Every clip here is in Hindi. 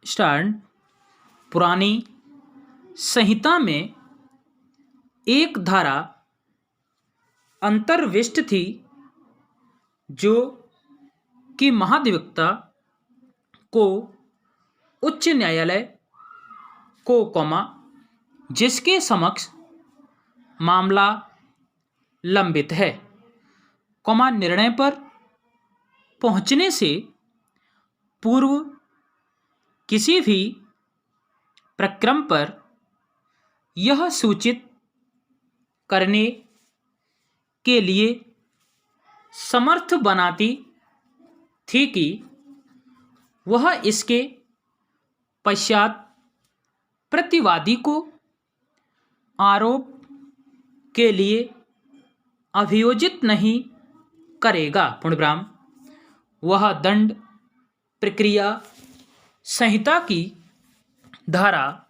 स्टार्ट। पुरानी संहिता में एक धारा अंतर्विष्ट थी जो कि महाधिवक्ता को उच्च न्यायालय को जिसके समक्ष मामला लंबित है निर्णय पर पहुंचने से पूर्व किसी भी प्रक्रम पर यह सूचित करने के लिए समर्थ बनाती थी कि वह इसके पश्चात प्रतिवादी को आरोप के लिए अभियोजित नहीं करेगा। पूर्णविराम। वह दंड प्रक्रिया संहिता की धारा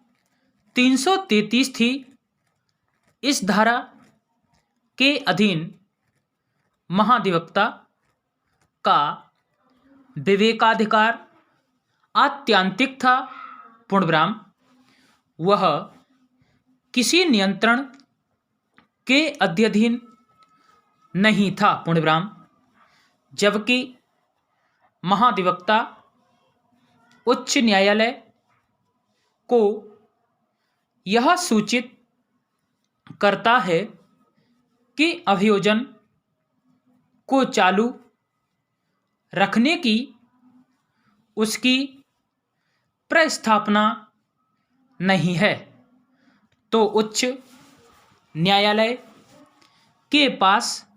333 थी। इस धारा के अधीन महाधिवक्ता का विवेकाधिकार आत्यंतिक था। पूर्णविराम। वह किसी नियंत्रण के अधीन नहीं था। पूर्णविराम। जबकि महाधिवक्ता उच्च न्यायालय को यह सूचित करता है कि अभियोजन को चालू रखने की उसकी प्रस्थापना नहीं है, तो उच्च न्यायालय के पास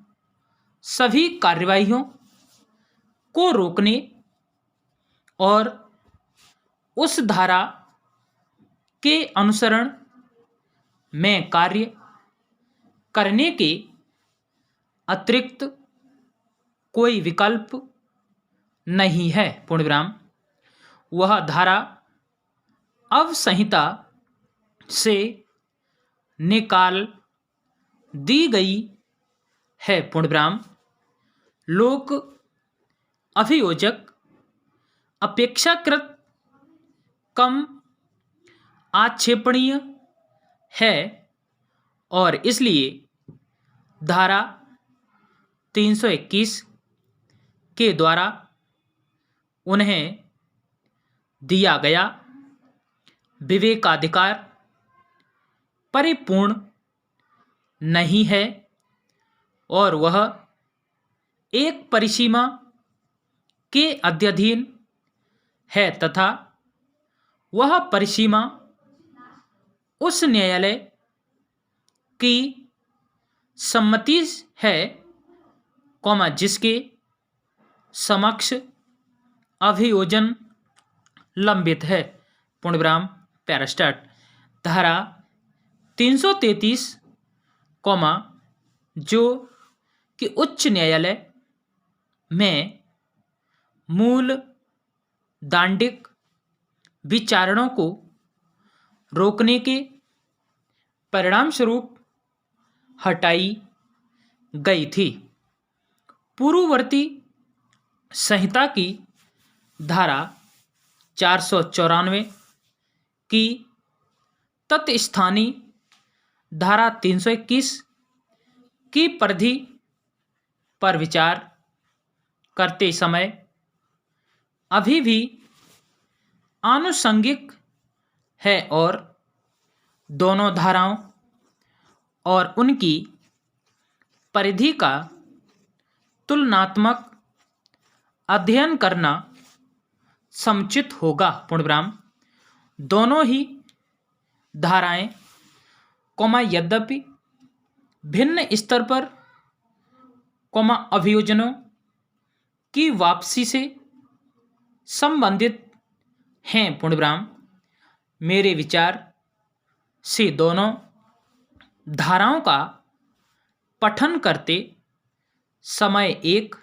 सभी कार्यवाहियों को रोकने और उस धारा के अनुसरण में कार्य करने के अतिरिक्त कोई विकल्प नहीं है। पूर्णविराम। वह धारा अब संहिता से निकाल दी गई है। पूर्णविराम। लोक अभियोजक अपेक्षाकृत कम आक्षेपणीय है और इसलिए धारा 321 के द्वारा उन्हें दिया गया विवेकाधिकार परिपूर्ण नहीं है और वह एक परिसीमा के अधीन है तथा वह परिसीमा उस न्यायालय की सम्मति है जिसके समक्ष अभियोजन लंबित है। पूर्णविराम। पैरास्टार्ट। धारा 333 जो कि उच्च न्यायालय में मूल दांडिक विचारणों को रोकने के परिणाम स्वरूप हटाई गई थी। पूर्ववर्ती संहिता की धारा 494 की तत्स्थानी धारा 321 की परिधि पर विचार करते समय अभी भी आनुषंगिक है और दोनों धाराओं और उनकी परिधि का तुलनात्मक अध्ययन करना समुचित होगा। पूर्णविराम। दोनों ही धाराएं यद्यपि भिन्न स्तर पर अभियोजनों की वापसी से संबंधित हैं। पूर्णविराम। मेरे विचार से दोनों धाराओं का पठन करते समय एक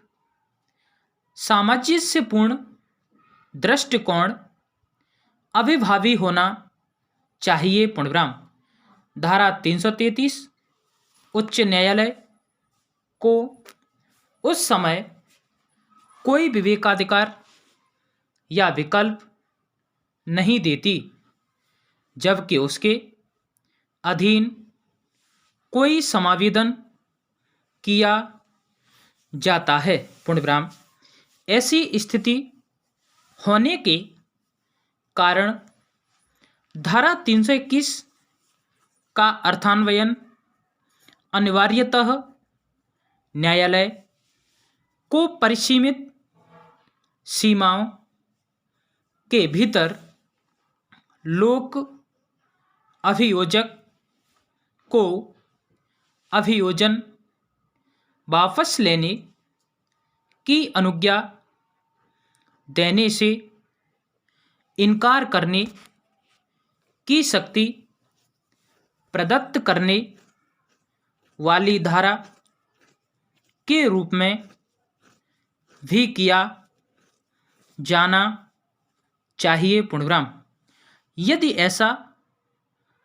सामंजस्यपूर्ण दृष्टिकोण अभिभावी होना चाहिए। पूर्णविराम। धारा 333 उच्च न्यायालय को उस समय कोई विवेकाधिकार या विकल्प नहीं देती, जबकि उसके अधीन कोई समावेदन किया जाता है। पूर्ण विराम। ऐसी स्थिति होने के कारण धारा 321 का अर्थान्वयन अनिवार्यतः न्यायालय को परिसीमित सीमाओं के भीतर लोक अभियोजक को अभियोजन वापस लेने की अनुज्ञा देने से इनकार करने की शक्ति प्रदत्त करने वाली धारा के रूप में भी किया जाना चाहिए। पूर्णविराम। यदि ऐसा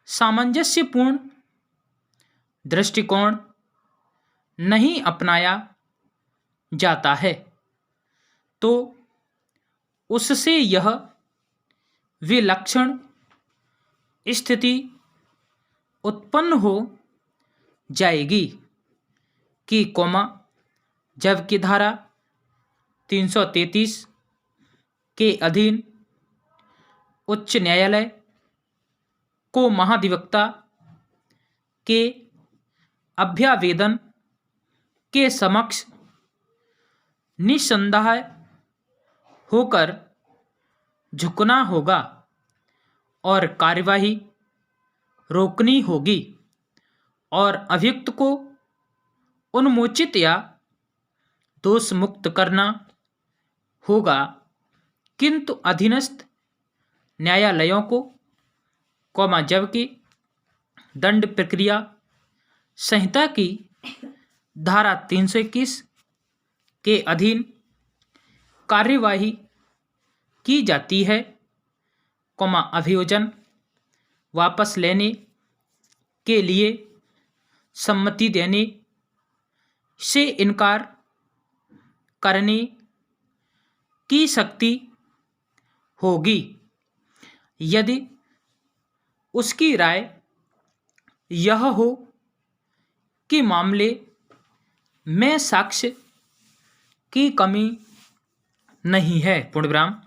सामंजस्यपूर्ण दृष्टिकोण नहीं अपनाया जाता है तो उससे यह विलक्षण स्थिति उत्पन्न हो जाएगी कि जबकि धारा 333 के अधीन उच्च न्यायालय को महाधिवक्ता के अभ्यावेदन के समक्ष निस्संदेह होकर झुकना होगा और कार्यवाही रोकनी होगी और अभियुक्त को उन्मोचित या दोष मुक्त करना होगा, किंतु अधीनस्थ न्यायालयों को जबकि दंड प्रक्रिया संहिता की धारा 321 के अधीन कार्यवाही की जाती है, अभियोजन वापस लेने के लिए सम्मति देने से इनकार करने की शक्ति होगी यदि उसकी राय यह हो कि मामले में साक्ष्य की कमी नहीं है। पूर्णविराम।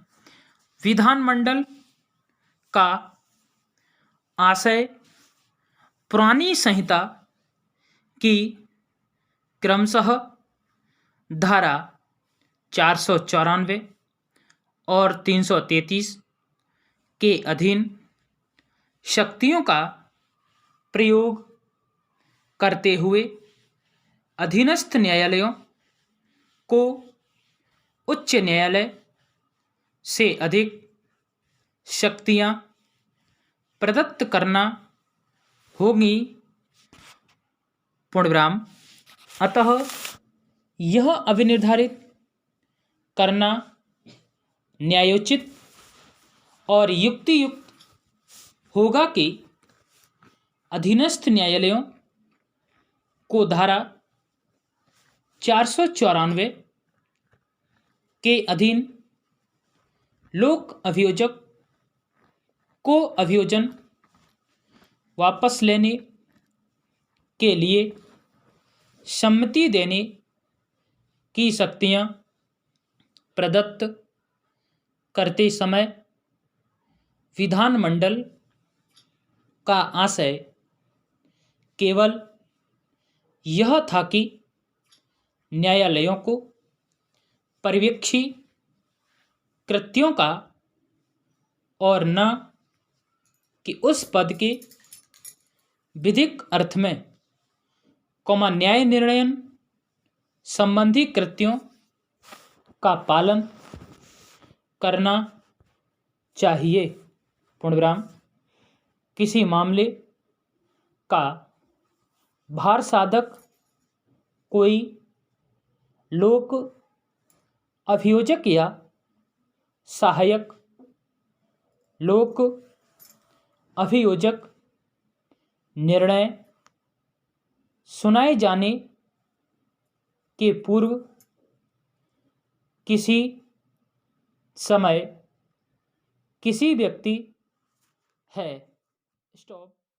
विधानमंडल का आशय पुरानी संहिता की क्रमशः धारा 494 और 333 के अधीन शक्तियों का प्रयोग करते हुए अधीनस्थ न्यायालयों को उच्च न्यायालय से अधिक शक्तियां प्रदत्त करना होगी। पूर्णविराम। अतः यह अभिनिर्धारित करना न्यायोचित और युक्तियुक्त होगा कि अधीनस्थ न्यायालयों को धारा 494 के अधीन लोक अभियोजक को अभियोजन वापस लेने के लिए सम्मति देने की शक्तियां प्रदत्त करते समय विधानमंडल का आशय केवल यह था कि न्यायालयों को पर्यवेक्षी कृत्यों का और न कि उस पद के विधिक अर्थ में न्याय निर्णयन संबंधी कृत्यों का पालन करना चाहिए। पूर्णविराम। किसी मामले का भार साधक कोई लोक अभियोजक या सहायक लोक अभियोजक निर्णय सुनाए जाने के पूर्व किसी समय किसी व्यक्ति है। स्टॉप।